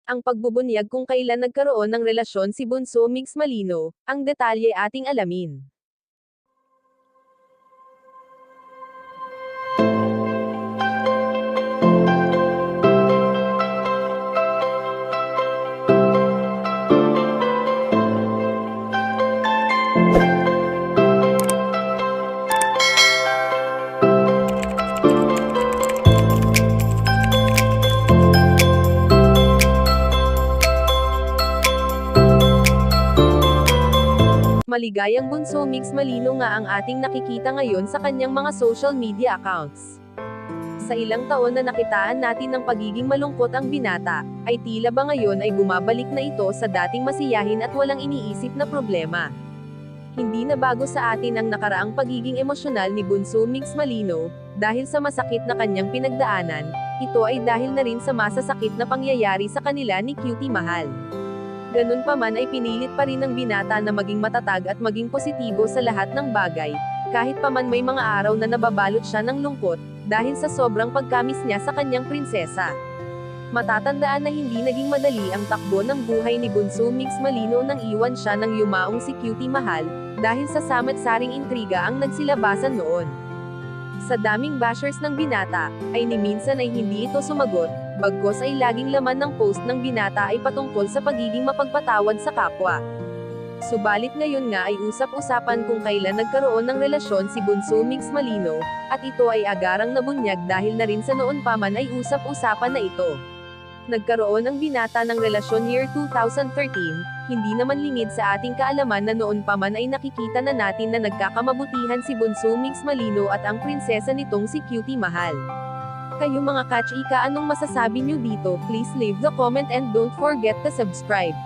ang pagbubunyag kung kailan nagkaroon ng relasyon si Bunso Mix Malino, ang detalye ating alamin. Maligayang Bunso Mix Malino nga ang ating nakikita ngayon sa kanyang mga social media accounts. Sa ilang taon na nakitaan natin ng pagiging malungkot ang binata, ay tila ba ngayon ay bumabalik na ito sa dating masiyahin at walang iniisip na problema. Hindi na bago sa atin ang nakaraang pagiging emosyonal ni Bunso Mix Malino, dahil sa masakit na kanyang pinagdaanan, ito ay dahil na rin sa masasakit na pangyayari sa kanila ni Cutie Mahal. Ganun pa man ay pinilit pa rin ng binata na maging matatag at maging positibo sa lahat ng bagay, kahit pa man may mga araw na nababalot siya ng lungkot, dahil sa sobrang pagkamis niya sa kanyang prinsesa. Matatandaan na hindi naging madali ang takbo ng buhay ni Bunso Mix Malino nang iwan siya ng yumaong si Cutie Mahal, dahil sa samat-saring intriga ang nagsilabasan noon. Sa daming bashers ng binata, ay ni minsan ay hindi ito sumagot, bagkos ay laging laman ng post ng binata ay patungkol sa pagiging mapagpatawad sa kapwa. Subalit ngayon nga ay usap-usapan kung kailan nagkaroon ng relasyon si Bunso Mix Malino, at ito ay agarang nabunyag dahil na rin sa noon pa man ay usap-usapan na ito. Nagkaroon ang binata ng relasyon year 2013, hindi naman lingid sa ating kaalaman na noon pa man ay nakikita na natin na nagkakamabutihan si Bunso Mix Malino at ang prinsesa nitong si Cutie Mahal. Kayo mga kachika, anong masasabi nyo dito? Please leave the comment and don't forget to subscribe.